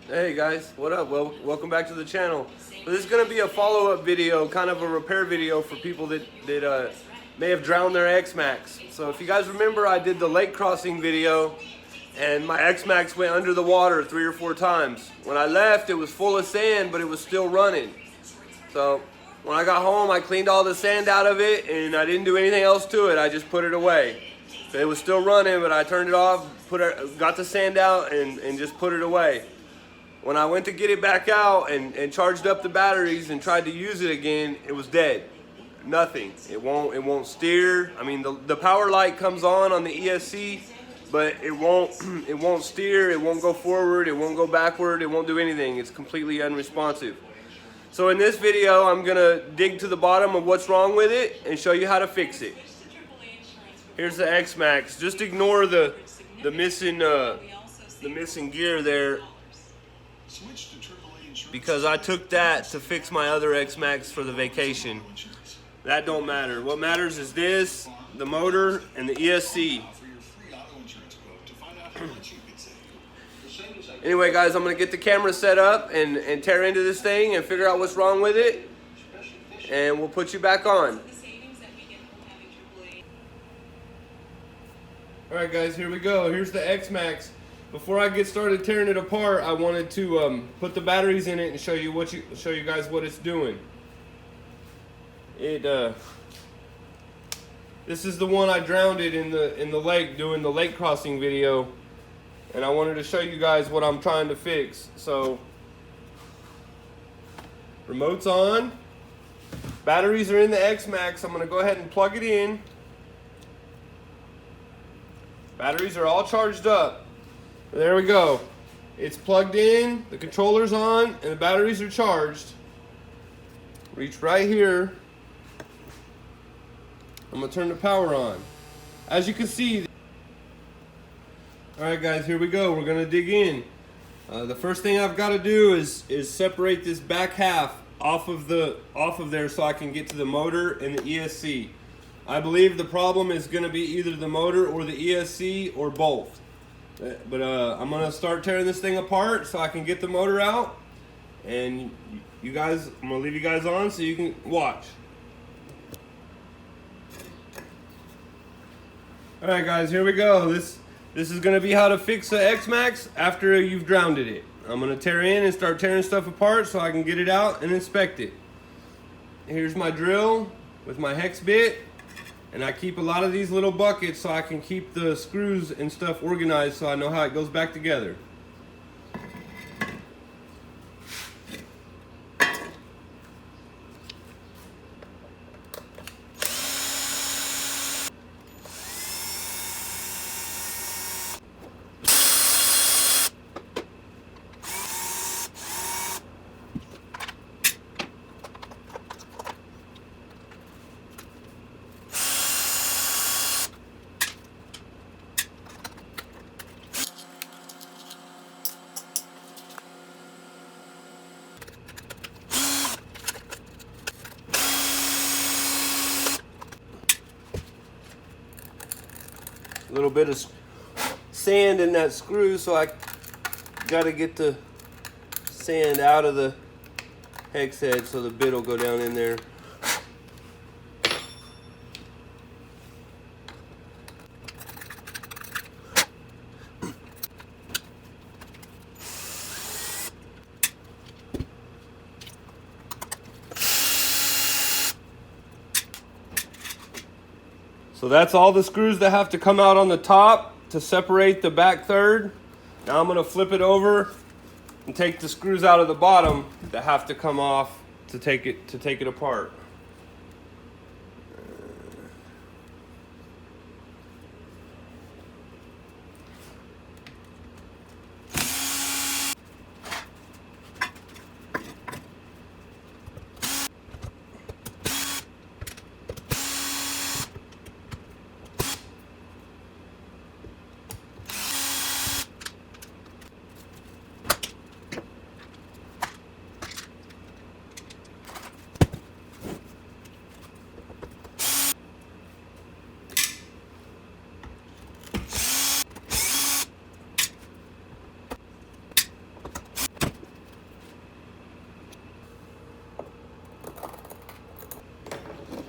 Hey guys, what up? Well, welcome back to the channel. So this is going to be a follow-up video, kind of a repair video for people that may have drowned their X-Maxx. So if you guys remember, I did the lake crossing video and my X-Maxx went under the water 3 or 4 times. When I left, it was full of sand, but it was still running. So when I got home, I cleaned all the sand out of it and I didn't do anything else to it. I just put it away. So it was still running, but I turned it off, got the sand out and just put it away. When I went to get it back out and charged up the batteries and tried to use it again, it was dead. Nothing. It won't steer. I mean, the power light comes on the ESC, but it won't steer. It won't go forward. It won't go backward. It won't do anything. It's completely unresponsive. So in this video, I'm gonna dig to the bottom of what's wrong with it and show you how to fix it. Here's the X-Maxx. Just ignore the missing gear there, because I took that to fix my other X-Maxx for the vacation. That don't matter. What matters is this, the motor, and the ESC. Anyway guys, I'm going to get the camera set up and tear into this thing and figure out what's wrong with it. And we'll put you back on. Alright guys, here we go. Here's the X-Maxx. Before I get started tearing it apart, I wanted to put the batteries in it and show you guys what it's doing. This is the one I drowned it in the lake doing the lake crossing video, and I wanted to show you guys what I'm trying to fix. So, remote's on, batteries are in the X-Maxx. I'm gonna go ahead and plug it in. Batteries are all charged up. There we go. It's plugged in, the controller's on, and the batteries are charged. Reach right here. I'm gonna turn the power on. As you can see, alright guys, here we go. We're gonna dig in. The first thing I've got to do is separate this back half off of there so I can get to the motor and the ESC. I believe the problem is gonna be either the motor or the ESC or both. But I'm gonna start tearing this thing apart so I can get the motor out, and I'm gonna leave you guys on so you can watch. All right, guys, here we go. This is gonna be how to fix the X-Maxx after you've drowned it. I'm gonna tear in and start tearing stuff apart so I can get it out and inspect it. Here's my drill with my hex bit. And I keep a lot of these little buckets so I can keep the screws and stuff organized so I know how it goes back together. A little bit of sand in that screw, so I gotta get the sand out of the hex head so the bit will go down in there. So that's all the screws that have to come out on the top to separate the back third. Now I'm going to flip it over and take the screws out of the bottom that have to come off to take it apart.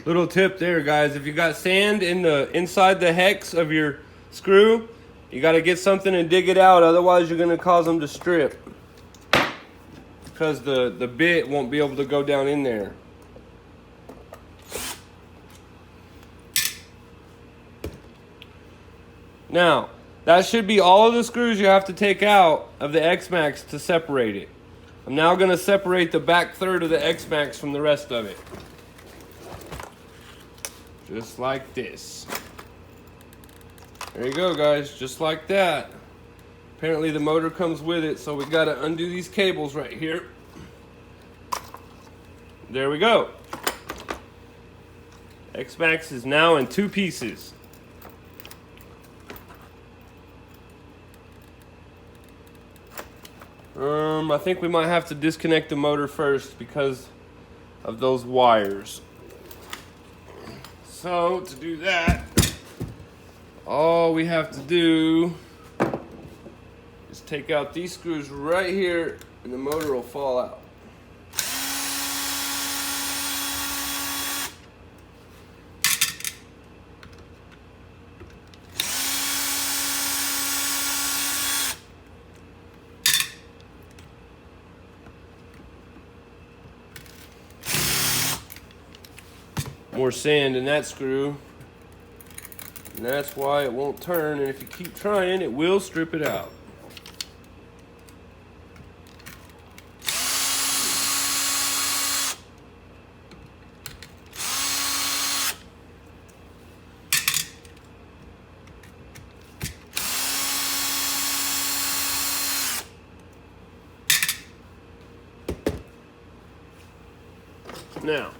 Little tip there, guys. If you got sand in the inside the hex of your screw, you got to get something and dig it out. Otherwise, you're going to cause them to strip, because the bit won't be able to go down in there. Now, that should be all of the screws you have to take out of the X-Maxx to separate it. I'm now going to separate the back third of the X-Maxx from the rest of it. Just like this. There you go, guys, just like that. Apparently the motor comes with it, so we got to undo these cables right here. There we go. X-Maxx is now in 2 pieces. I think we might have to disconnect the motor first because of those wires. So to do that, all we have to do is take out these screws right here and the motor will fall out. More sand in that screw, and that's why it won't turn, and if you keep trying it will strip it out. Now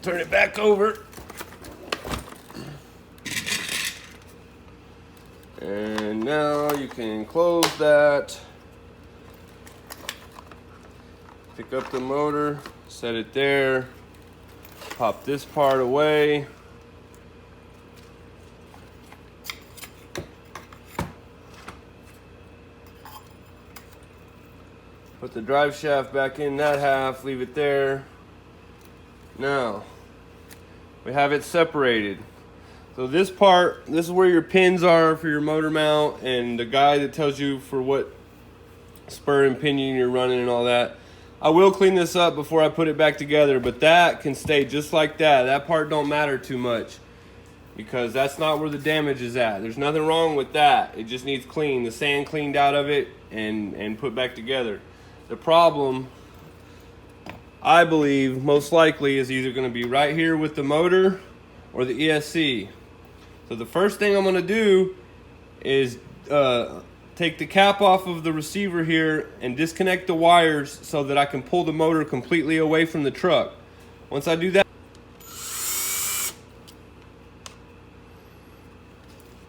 turn it back over. And now you can close that. Pick up the motor, set it there. Pop this part away. Put the drive shaft back in that half, leave it there. Now, we have it separated. So this part, this is where your pins are for your motor mount, and the guide that tells you for what spur and pinion you're running and all that. I will clean this up before I put it back together, but that can stay just like that. That part don't matter too much because that's not where the damage is at. There's nothing wrong with that. It just needs clean, the sand cleaned out of it and put back together. The problem, I believe, most likely is either going to be right here with the motor or the ESC. So the first thing I'm going to do is take the cap off of the receiver here and disconnect the wires so that I can pull the motor completely away from the truck. Once I do that,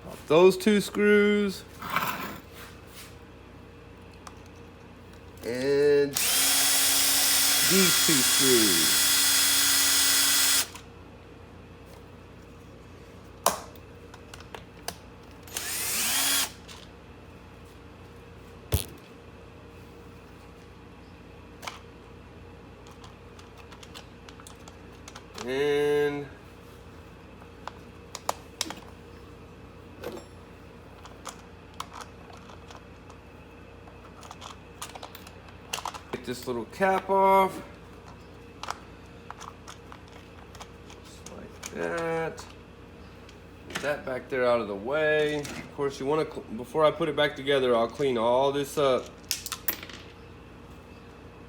pop those 2 screws and these 2 screws. And get this little cap off. Just like that. Get that back there out of the way. Of course, you want to, before I put it back together, I'll clean all this up.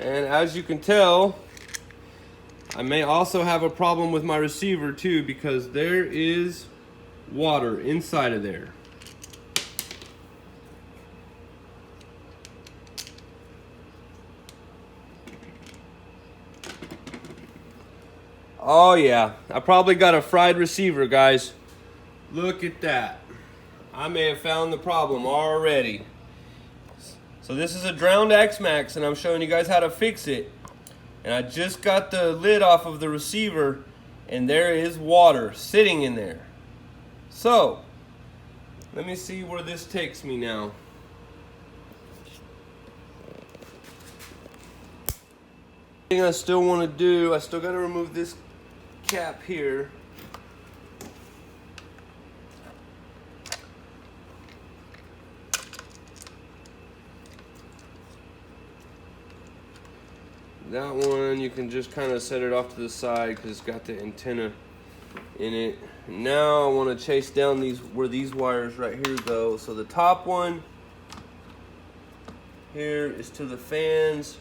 And as you can tell, I may also have a problem with my receiver too, because there is water inside of there. Oh yeah, I probably got a fried receiver, guys. Look at that. I may have found the problem already. So this is a drowned X-Maxx, and I'm showing you guys how to fix it. And I just got the lid off of the receiver, and there is water sitting in there. So, let me see where this takes me now. Thing I still want to do, I still got to remove this cap here. that one you can just kind of set it off to the side because it's got the antenna in it. Now I want to chase down these where these wires right here go. So the top one here is to the fans.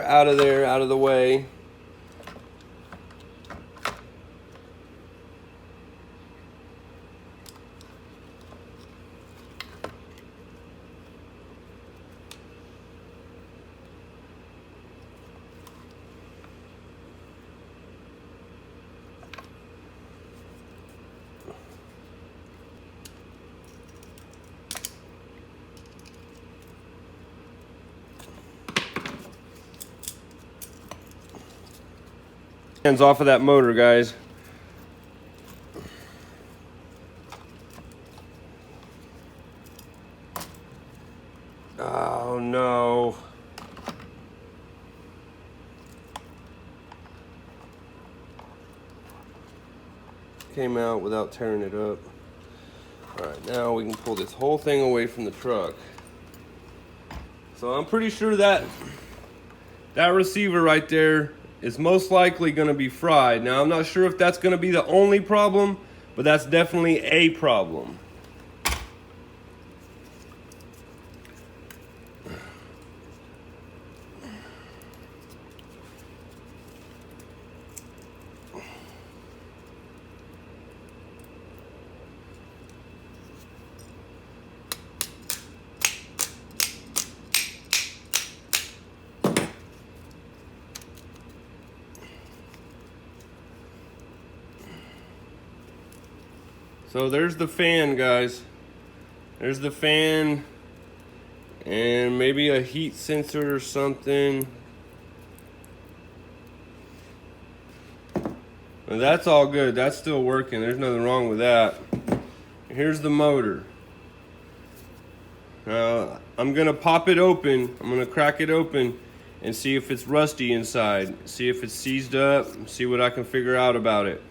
Out of there, out of the way. Hands off of that motor, guys. Oh no. Came out without tearing it up. Alright, now we can pull this whole thing away from the truck. So I'm pretty sure that receiver right there is most likely going to be fried. Now I'm not sure if that's going to be the only problem, but that's definitely a problem. So there's the fan, guys. There's the fan and maybe a heat sensor or something. And that's all good. That's still working. There's nothing wrong with that. Here's the motor. I'm gonna pop it open. I'm gonna crack it open and see if it's rusty inside. See if it's seized up. See what I can figure out about it.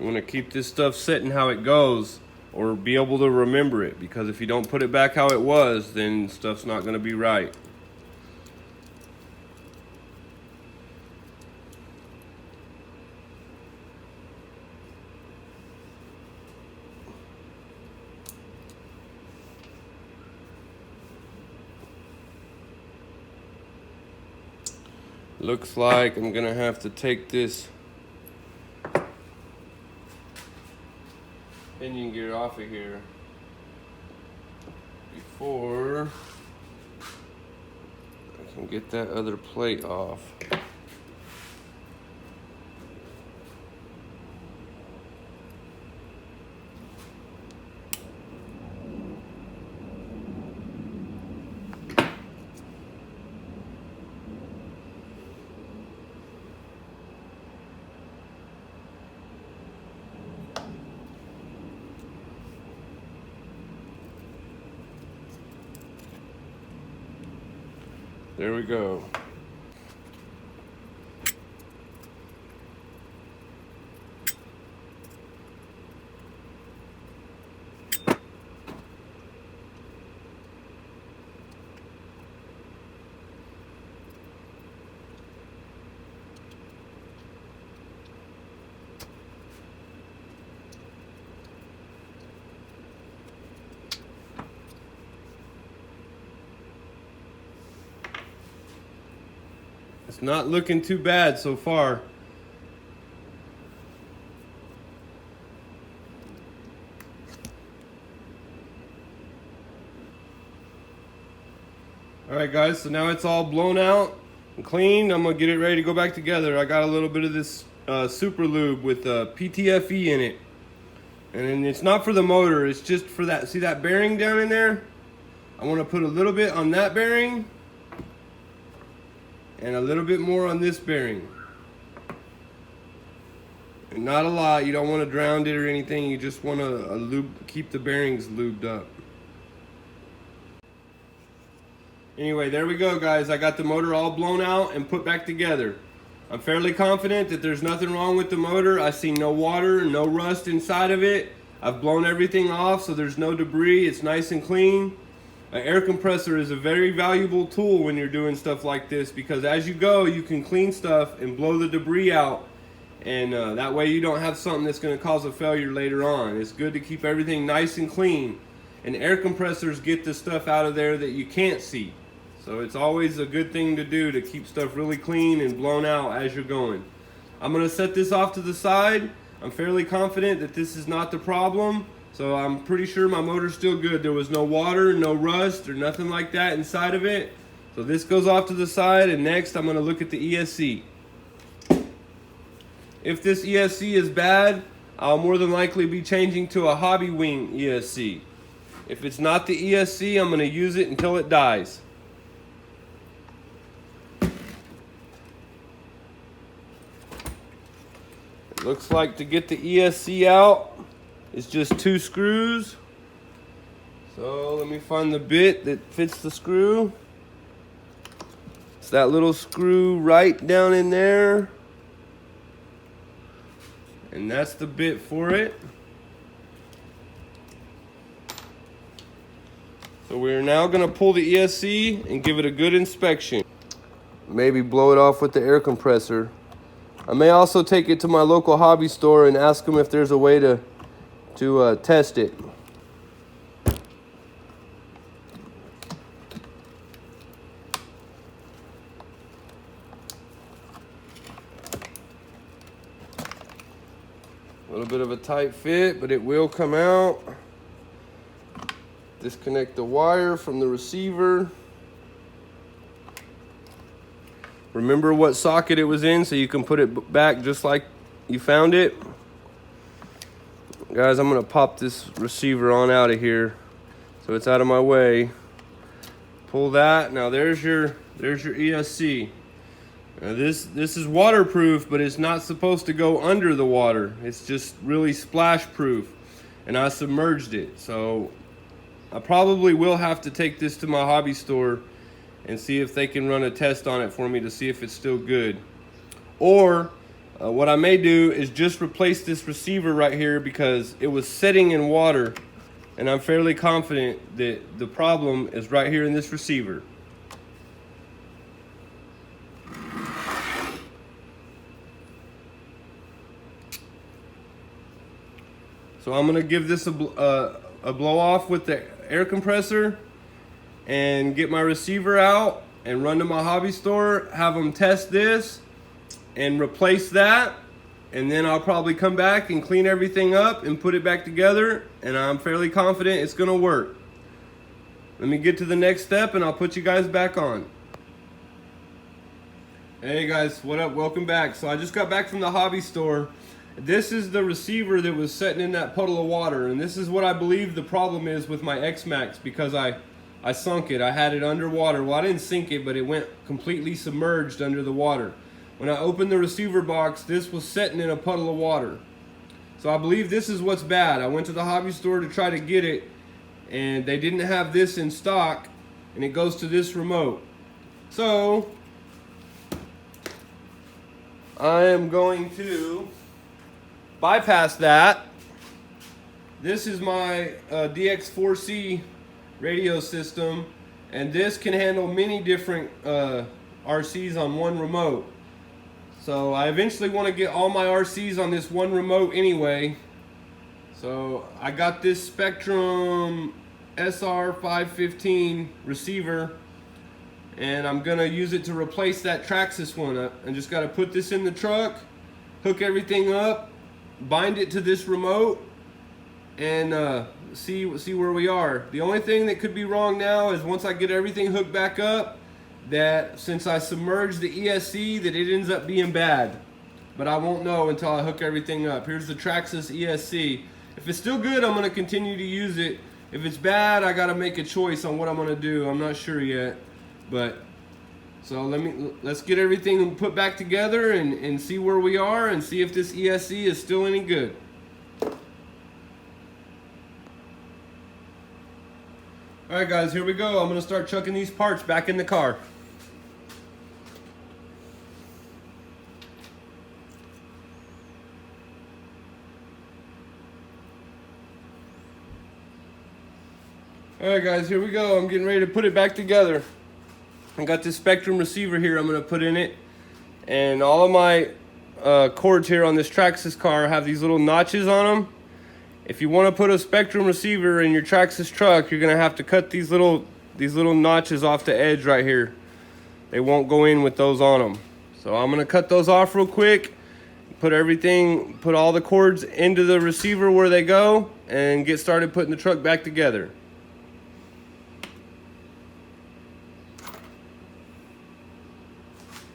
I'm gonna keep this stuff sitting how it goes, or be able to remember it, because if you don't put it back how it was, then stuff's not gonna be right. Looks like I'm gonna have to take this pinion gear off of here before I can get that other plate off. There we go. It's not looking too bad so far. Alright guys, so now it's all blown out and cleaned. I'm going to get it ready to go back together. I got a little bit of this super lube with PTFE in it. And it's not for the motor, it's just for that. See that bearing down in there? I want to put a little bit on that bearing and a little bit more on this bearing. And not a lot. You don't want to drown it or anything. You just want to keep the bearings lubed up. Anyway, there we go guys. I got the motor all blown out and put back together. I'm fairly confident that there's nothing wrong with the motor. I see no water, no rust inside of it. I've blown everything off so there's no debris. It's nice and clean. An air compressor is a very valuable tool when you're doing stuff like this, because as you go you can clean stuff and blow the debris out, and that way you don't have something that's going to cause a failure later on. It's good to keep everything nice and clean, and air compressors get the stuff out of there that you can't see. So it's always a good thing to do to keep stuff really clean and blown out as you're going. I'm going to set this off to the side. I'm fairly confident that this is not the problem. So I'm pretty sure my motor's still good. There was no water, no rust, or nothing like that inside of it. So this goes off to the side, and next I'm going to look at the ESC. If this ESC is bad, I'll more than likely be changing to a hobby wing ESC. If it's not the ESC, I'm going to use it until it dies. Looks like to get the ESC out, it's just 2 screws. So let me find the bit that fits the screw. It's that little screw right down in there. And that's the bit for it. So we're now going to pull the ESC and give it a good inspection. Maybe blow it off with the air compressor. I may also take it to my local hobby store and ask them if there's a way to test it. A little bit of a tight fit, but it will come out. Disconnect the wire from the receiver. Remember what socket it was in so you can put it back just like you found it. Guys, I'm going to pop this receiver on out of here so it's out of my way. Pull that. Now there's your ESC. Now this is waterproof, but it's not supposed to go under the water. It's just really splash proof, and I submerged it. So I probably will have to take this to my hobby store and see if they can run a test on it for me to see if it's still good. Or what I may do is just replace this receiver right here, because it was setting in water, and I'm fairly confident that the problem is right here in this receiver. So I'm gonna give this a blow off with the air compressor and get my receiver out and run to my hobby store, have them test this and replace that, and then I'll probably come back and clean everything up and put it back together, and I'm fairly confident it's gonna work. Let me get to the next step and I'll put you guys back on. Hey guys, what up? Welcome back. So I just got back from the hobby store. This is the receiver that was sitting in that puddle of water, and this is what I believe the problem is with my X-Maxx, because I sunk it. I had it underwater. Well, I didn't sink it, but it went completely submerged under the water. When I opened the receiver box, this was sitting in a puddle of water. So I believe this is what's bad. I went to the hobby store to try to get it, and they didn't have this in stock, and it goes to this remote. So I am going to bypass that. This is my DX4C radio system, and this can handle many different RCs on one remote. So I eventually want to get all my RCs on this one remote anyway. So I got this Spectrum SR515 receiver, and I'm gonna use it to replace that Traxxas one. I just gotta put this in the truck, hook everything up, bind it to this remote, and see where we are. The only thing that could be wrong now is once I get everything hooked back up, that since I submerged the ESC, that it ends up being bad. But I won't know until I hook everything up. Here's the Traxxas ESC. If it's still good, I'm gonna continue to use it. If it's bad, I gotta make a choice on what I'm gonna do. I'm not sure yet, but so let's get everything put back together and see where we are and see if this ESC is still any good. All right, guys, here we go. I'm gonna start chucking these parts back in the car. All right, guys, here we go. I'm getting ready to put it back together. I got this Spectrum receiver here I'm gonna put in it, and all of my cords here on this Traxxas car have these little notches on them. If you want to put a Spectrum receiver in your Traxxas truck, you're gonna have to cut these little notches off the edge right here. They won't go in with those on them. So I'm gonna cut those off real quick, put all the cords into the receiver where they go, and get started putting the truck back together.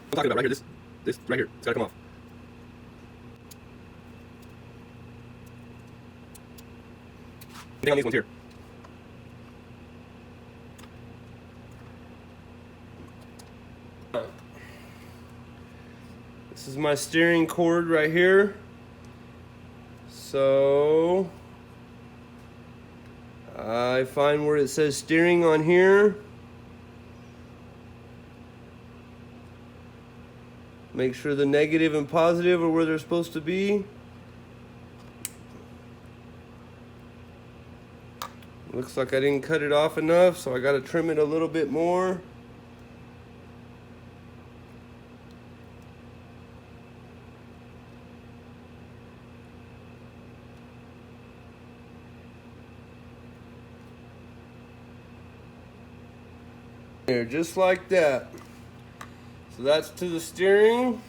I'm talking about right here, this right here, it's gotta come off. On these ones here. This is my steering cord right here. So I find where it says steering on here. Make sure the negative and positive are where they're supposed to be. Looks like I didn't cut it off enough, so I gotta trim it a little bit more. There, just like that. So that's to the steering.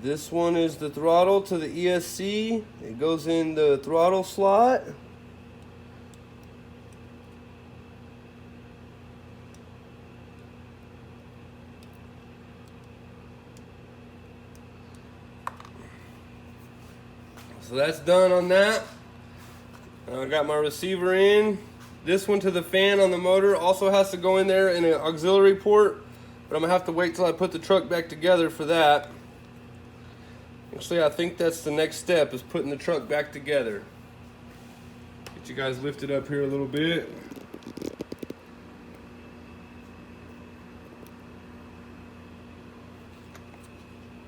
This one is the throttle to the ESC. It goes in the throttle slot. So that's done on that. I got my receiver in. This one to the fan on the motor also has to go in there in an auxiliary port, but I'm gonna have to wait till I put the truck back together for that. Actually, I think that's the next step, is putting the truck back together. Get you guys lifted up here a little bit.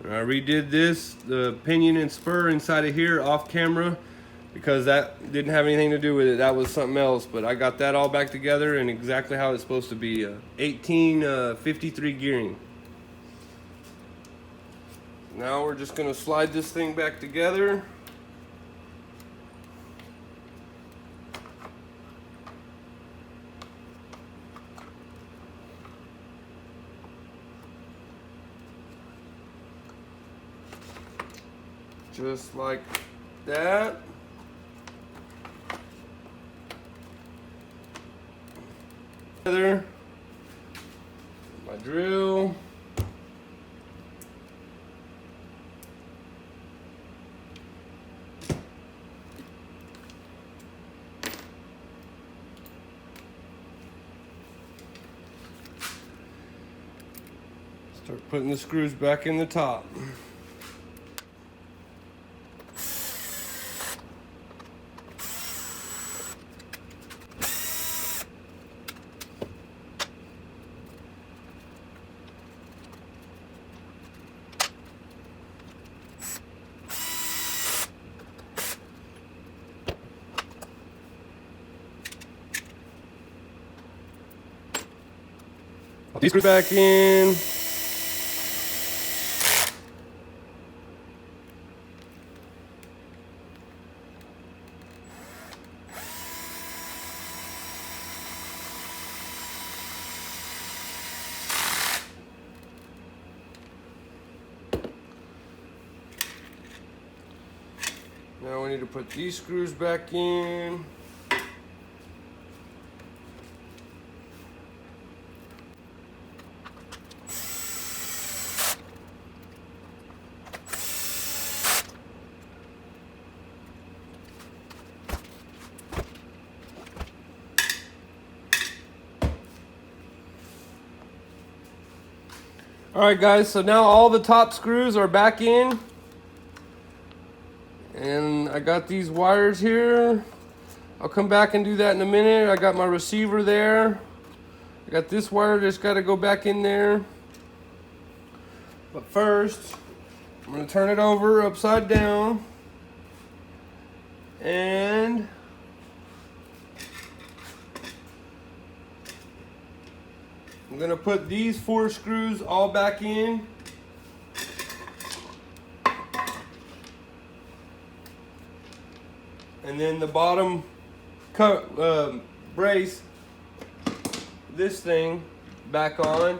I redid the pinion and spur inside of here off camera, because that didn't have anything to do with it. That was something else, but I got that all back together and exactly how it's supposed to be. 1853 gearing. Now we're just gonna slide this thing back together. Just like that. Together. My drill. Start putting the screws back in the top. These screws back in. I need to put these screws back in. Alright guys, so now all the top screws are back in. And I got these wires here. I'll come back and do that in a minute. I got my receiver there. I got this wire just got to go back in there. But first, I'm going to turn it over upside down. And I'm going to put these 4 screws all back in. And then the bottom brace, this thing back on,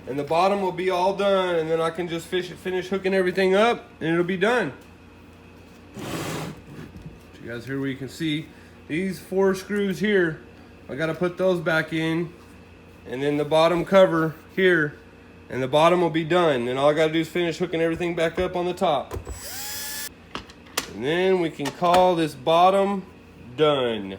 and the bottom will be all done, and then I can just finish hooking everything up and it'll be done. You guys here where you can see these 4 screws here, I got to put those back in, and then the bottom cover here, and the bottom will be done, and all I got to do is finish hooking everything back up on the top. And then we can call this bottom done.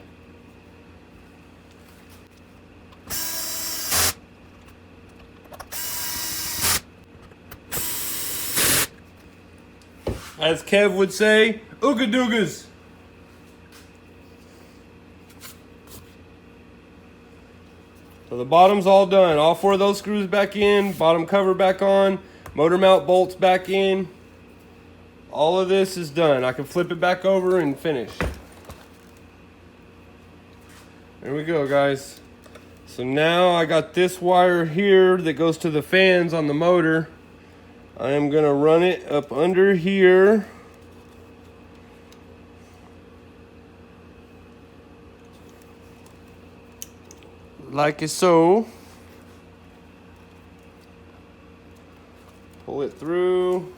As Kev would say, ooga doogas. So the bottom's all done. All 4 of those screws back in, bottom cover back on, motor mount bolts back in. All of this is done. I can flip it back over and finish. There we go, guys. So now I got this wire here that goes to the fans on the motor. I am going to run it up under here. Like so. Pull it through.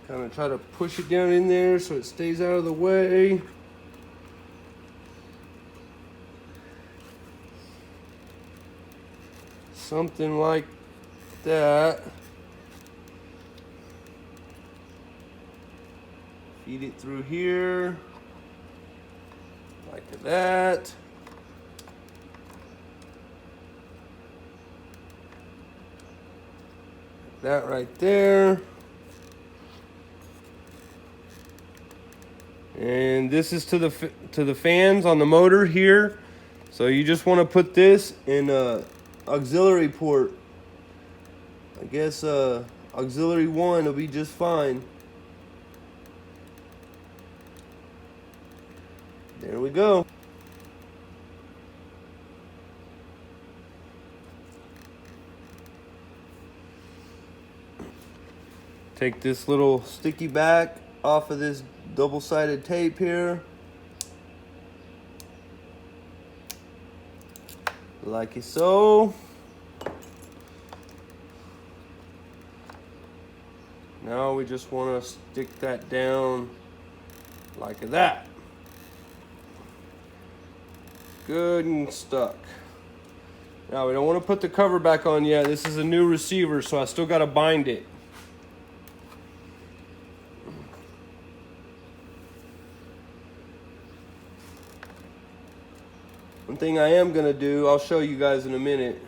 Kind of try to push it down in there so it stays out of the way. Something like that. Feed it through here. Like that. That right there. And this is to the fans on the motor here. So you just want to put this in a auxiliary port. I guess auxiliary 1 will be just fine. There we go. Take this little sticky back off of this double-sided tape here, like so. Now we just want to stick that down like that. Good and stuck. Now we don't want to put the cover back on yet. This is a new receiver, so I still got to bind it. One thing I am gonna do, I'll show you guys in a minute,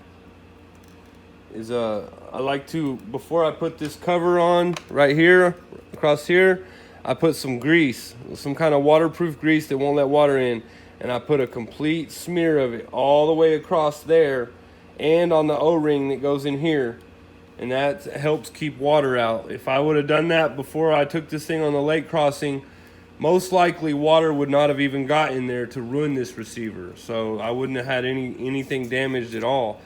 is I like to, before I put this cover on right here, across here, I put some grease, some kind of waterproof grease that won't let water in, and I put a complete smear of it all the way across there and on the O-ring that goes in here, and that helps keep water out. If I would have done that before I took this thing on the lake crossing, most likely water would not have even got in there to ruin this receiver. So I wouldn't have had anything damaged at all.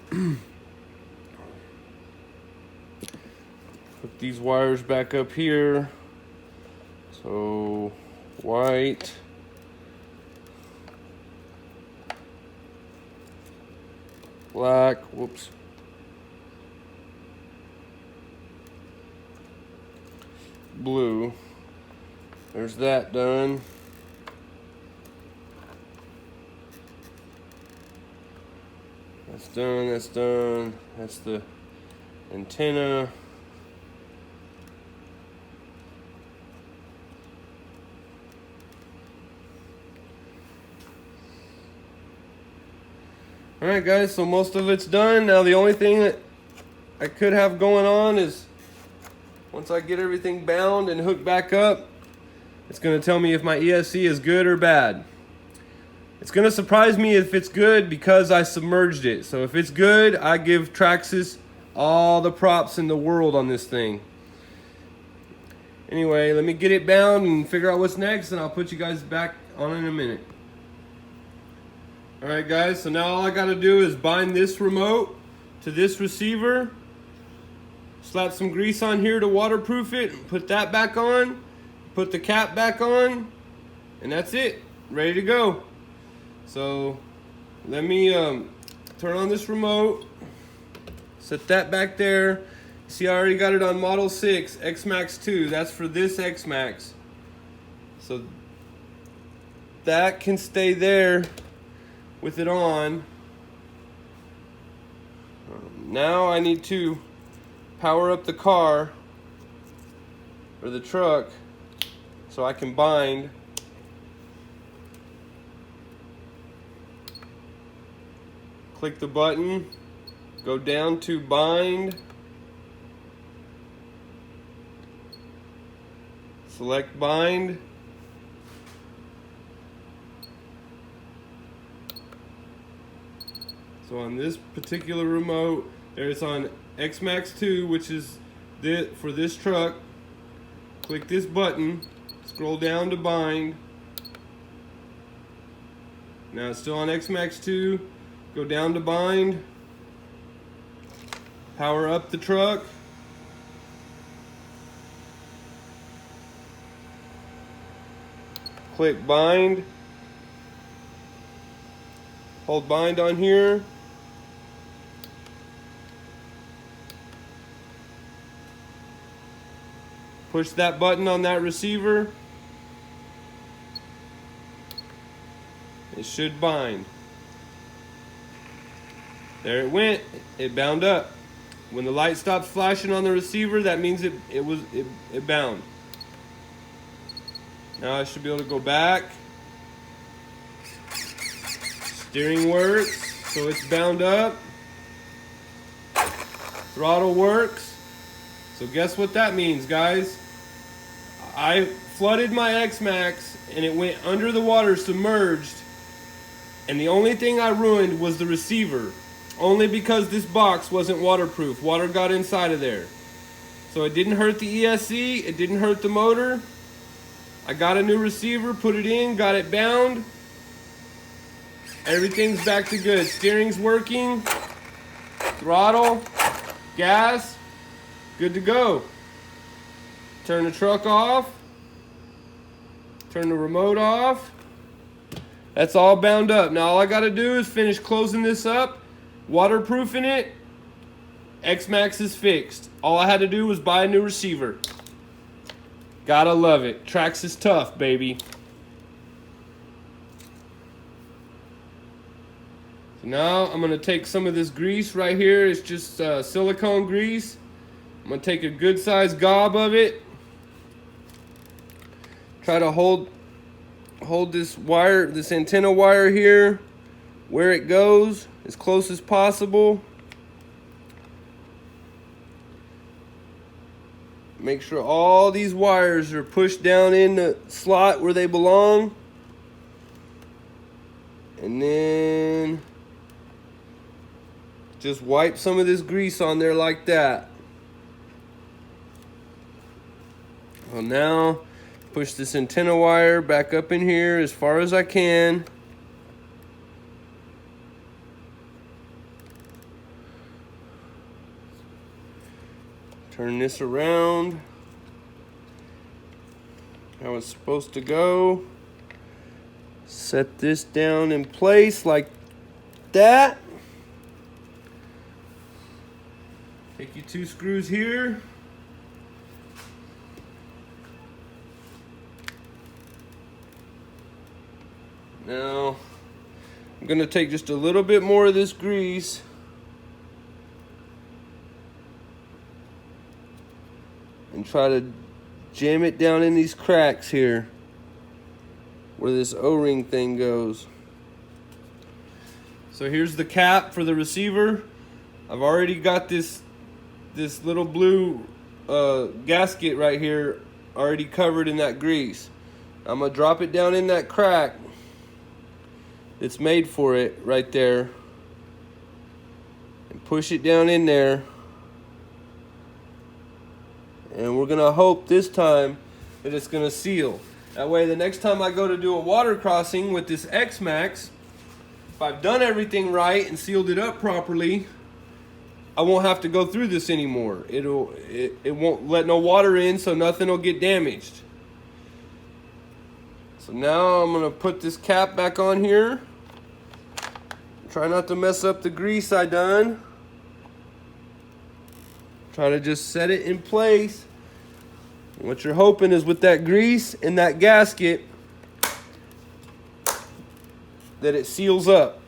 Put these wires back up here. So white. Black, whoops. blue. There's that done. That's done, that's done. That's the antenna. Alright guys, so most of it's done. Now the only thing that I could have going on is once I get everything bound and hooked back up, it's going to tell me if my ESC is good or bad. It's going to surprise me if it's good because I submerged it. So if it's good, I give Traxxas all the props in the world on this thing. Anyway, let me get it bound and figure out what's next, and I'll put you guys back on in a minute. Alright guys, so now all I got to do is bind this remote to this receiver. Slap some grease on here to waterproof it. Put that back on. Put the cap back on. And that's it. Ready to go. So let me turn on this remote. Set that back there. See, I already got it on Model 6 X-Maxx 2. That's for this X-Maxx. So that can stay there with it on. Now I need to power up the car or the truck so I can bind. Click the button, go down to bind, select bind. So on this particular remote, it's on X-Maxx 2, which is for this truck. Click this button, scroll down to bind. Now it's still on X-Maxx 2. Go down to bind. Power up the truck. Click bind. Hold bind on here. Push that button on that receiver. It should bind. There it went. It bound up. When the light stops flashing on the receiver, that means it bound. Now I should be able to go back. Steering works, so it's bound up. Throttle works. So guess what that means, guys? I flooded my X-Maxx and it went under the water submerged, and the only thing I ruined was the receiver. Only because this box wasn't waterproof. Water got inside of there. So it didn't hurt the ESC, it didn't hurt the motor. I got a new receiver, put it in, got it bound. Everything's back to good. Steering's working. Throttle, gas, good to go. Turn the truck off. Turn the remote off. That's all bound up. Now all I gotta do is finish closing this up, waterproofing it. X-Maxx is fixed. All I had to do was buy a new receiver. Gotta love it. Traxxas is tough, baby. So now I'm gonna take some of this grease right here. It's just silicone grease. I'm gonna take a good sized gob of it. Try to hold this wire, this antenna wire here, where it goes, as close as possible. Make sure all these wires are pushed down in the slot where they belong. And then just wipe some of this grease on there like that. Well, now push this antenna wire back up in here as far as I can. Turn this around how it's supposed to go. Set this down in place like that. Take your 2 screws here. Now, I'm gonna take just a little bit more of this grease and try to jam it down in these cracks here where this O-ring thing goes. So here's the cap for the receiver. I've already got this little blue gasket right here already covered in that grease. I'm gonna drop it down in that crack that's made for it right there and push it down in there. And we're gonna hope this time that it's gonna seal. That way the next time I go to do a water crossing with this X-Maxx, if I've done everything right and sealed it up properly, I won't have to go through this anymore. It won't let no water in, so nothing will get damaged. So now I'm gonna put this cap back on here. Try not to mess up the grease I done. Try to just set it in place. What you're hoping is with that grease and that gasket that it seals up.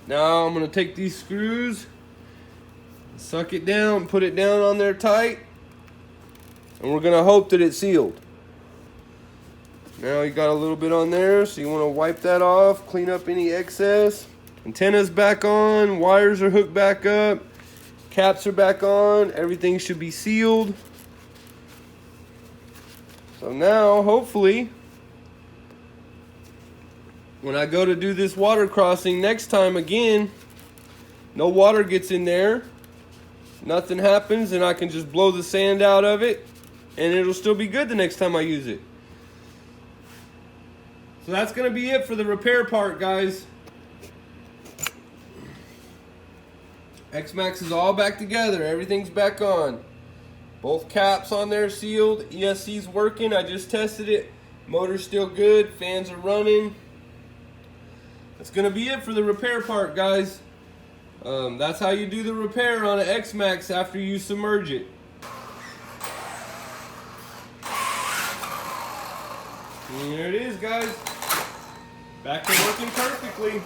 Now I'm gonna take these screws, suck it down, put it down on there tight, and we're gonna hope that it's sealed. Now you got a little bit on there, so you wanna wipe that off, clean up any excess. Antenna's back on, wires are hooked back up, caps are back on, everything should be sealed. So now, hopefully, when I go to do this water crossing next time again, no water gets in there, nothing happens, and I can just blow the sand out of it, and it'll still be good the next time I use it. So that's going to be it for the repair part, guys. X-Maxx is all back together. Everything's back on. Both caps on there sealed. ESC's working. I just tested it. Motor's still good. Fans are running. That's going to be it for the repair part, guys. That's how you do the repair on an X-Maxx after you submerge it. And there it is, guys. Back to working perfectly.